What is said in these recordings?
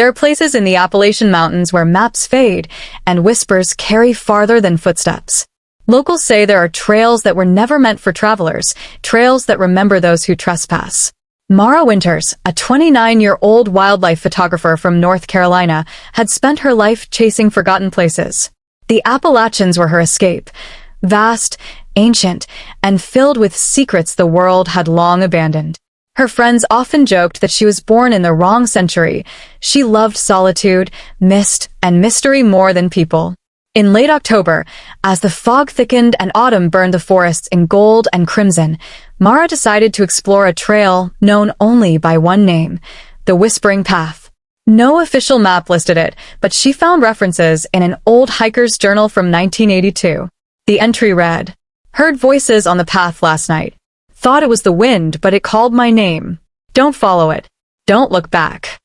There are places in the Appalachian Mountains where maps fade and whispers carry farther than footsteps. Locals say there are trails that were never meant for travelers, trails that remember those who trespass. Mara Winters, a 29-year-old wildlife photographer from North Carolina, had spent her life chasing forgotten places. The Appalachians were her escape, vast, ancient, and filled with secrets the world had long abandoned. Her friends often joked that she was born in the wrong century. She loved solitude, mist, and mystery more than people. In late October, as the fog thickened and autumn burned the forests in gold and crimson, Mara decided to explore a trail known only by one name, the Whispering Path. No official map listed it, but she found references in an old hiker's journal from 1982. The entry read, "Heard voices on the path last night. Thought it was the wind, but it called my name. Don't follow it. Don't look back."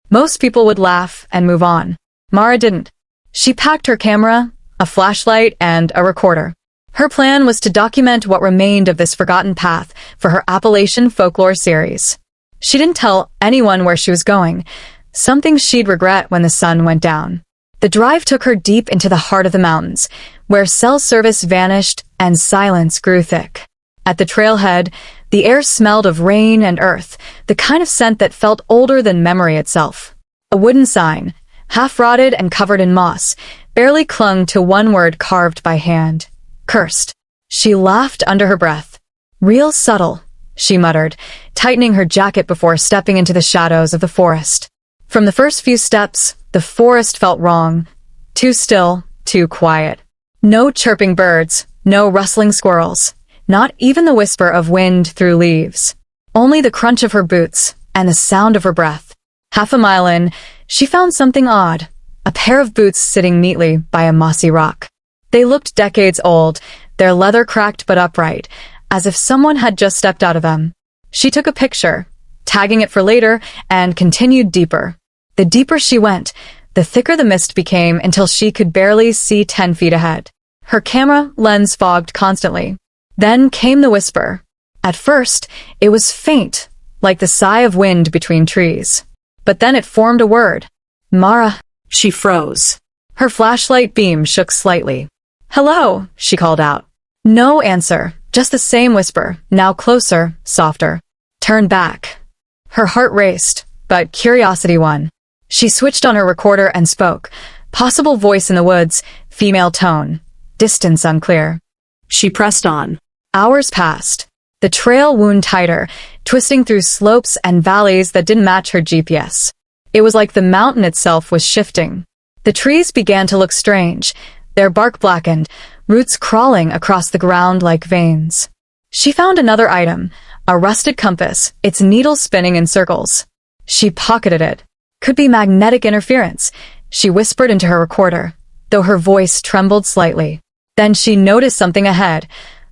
Most people would laugh and move on. Mara didn't. She packed her camera, a flashlight, and a recorder. Her plan was to document what remained of this forgotten path for her Appalachian Folklore series. She didn't tell anyone where she was going, something she'd regret when the sun went down. The drive took her deep into the heart of the mountains, where cell service vanished and silence grew thick. At the trailhead, the air smelled of rain and earth, the kind of scent that felt older than memory itself. A wooden sign, half-rotted and covered in moss, barely clung to one word carved by hand. Cursed. She laughed under her breath. "Real subtle," she muttered, tightening her jacket before stepping into the shadows of the forest. From the first few steps, the forest felt wrong. Too still, too quiet. No chirping birds, no rustling squirrels. Not even the whisper of wind through leaves. Only the crunch of her boots and the sound of her breath. Half a mile in, she found something odd. A pair of boots sitting neatly by a mossy rock. They looked decades old, their leather cracked but upright, as if someone had just stepped out of them. She took a picture, tagging it for later, and continued deeper. The deeper she went, the thicker the mist became until she could barely see 10 feet ahead. Her camera lens fogged constantly. Then came the whisper. At first, it was faint, like the sigh of wind between trees. But then it formed a word. "Mara." She froze. Her flashlight beam shook slightly. "Hello," she called out. No answer, just the same whisper, now closer, softer. "Turn back." Her heart raced, but curiosity won. She switched on her recorder and spoke. Possible voice in the woods, female tone. Distance unclear. She pressed on. Hours passed. The trail wound tighter, twisting through slopes and valleys that didn't match her GPS. It was like the mountain itself was shifting. The trees began to look strange, their bark blackened, roots crawling across the ground like veins. She found another item, a rusted compass, its needle spinning in circles. She pocketed it. Could be magnetic interference, she whispered into her recorder, though her voice trembled slightly. Then she noticed something ahead,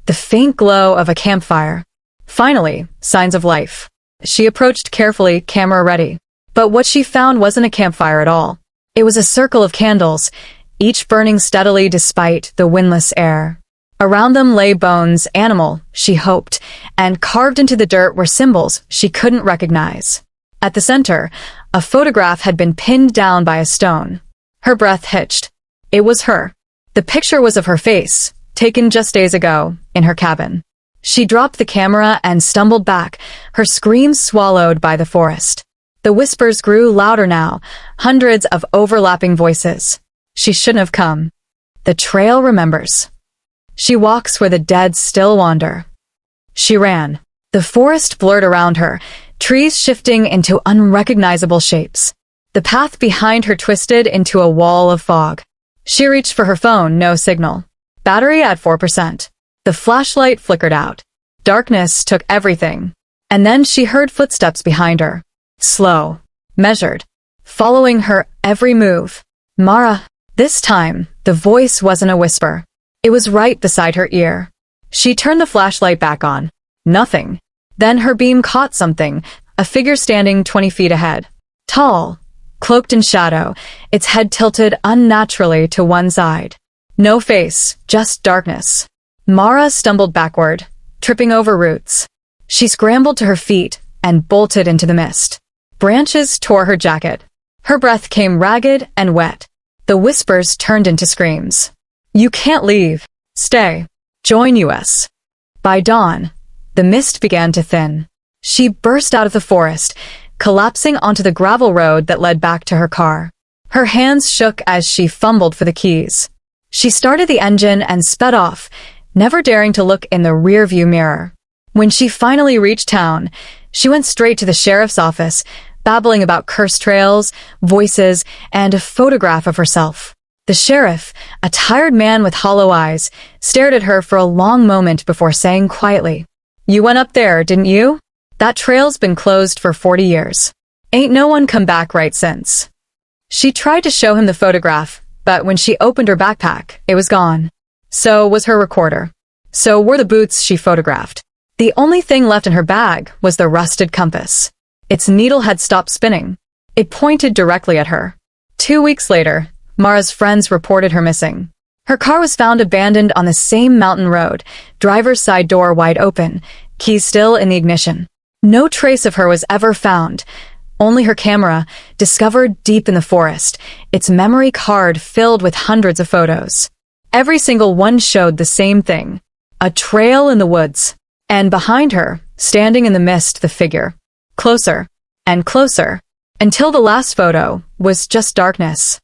the faint glow of a campfire. Finally, signs of life. She approached carefully, camera ready. But what she found wasn't a campfire at all. It was a circle of candles, each burning steadily despite the windless air. Around them lay bones, animal, she hoped, and carved into the dirt were symbols she couldn't recognize. At the center, a photograph had been pinned down by a stone. Her breath hitched. It was her. The picture was of her face, taken just days ago, in her cabin. She dropped the camera and stumbled back, her screams swallowed by the forest. The whispers grew louder now, hundreds of overlapping voices. She shouldn't have come. The trail remembers. She walks where the dead still wander. She ran. The forest blurred around her, trees shifting into unrecognizable shapes. The path behind her twisted into a wall of fog. She reached for her phone, no signal. Battery at 4%. The flashlight flickered out. Darkness took everything. And then she heard footsteps behind her. Slow. Measured. Following her every move. Mara. This time, the voice wasn't a whisper. It was right beside her ear. She turned the flashlight back on. Nothing. Then her beam caught something, a figure standing 20 feet ahead. Tall. Cloaked in shadow, its head tilted unnaturally to one side. No face, just darkness. Mara stumbled backward, tripping over roots. She scrambled to her feet and bolted into the mist. Branches tore her jacket. Her breath came ragged and wet. The whispers turned into screams. "You can't leave. Stay. Join us." By dawn, the mist began to thin. She burst out of the forest, collapsing onto the gravel road that led back to her car. Her hands shook as she fumbled for the keys. She started the engine and sped off, never daring to look in the rearview mirror. When she finally reached town, she went straight to the sheriff's office, babbling about cursed trails, voices, and a photograph of herself. The sheriff, a tired man with hollow eyes, stared at her for a long moment before saying quietly, "You went up there, didn't you? That trail's been closed for 40 years. Ain't no one come back right since." She tried to show him the photograph, but when she opened her backpack, it was gone. So was her recorder. So were the boots she photographed. The only thing left in her bag was the rusted compass. Its needle had stopped spinning. It pointed directly at her. 2 weeks later, Mara's friends reported her missing. Her car was found abandoned on the same mountain road, driver's side door wide open, keys still in the ignition. No trace of her was ever found. Only her camera, discovered deep in the forest, its memory card filled with hundreds of photos. Every single one showed the same thing. A trail in the woods. And behind her, standing in the mist, the figure. Closer and closer, until the last photo was just darkness.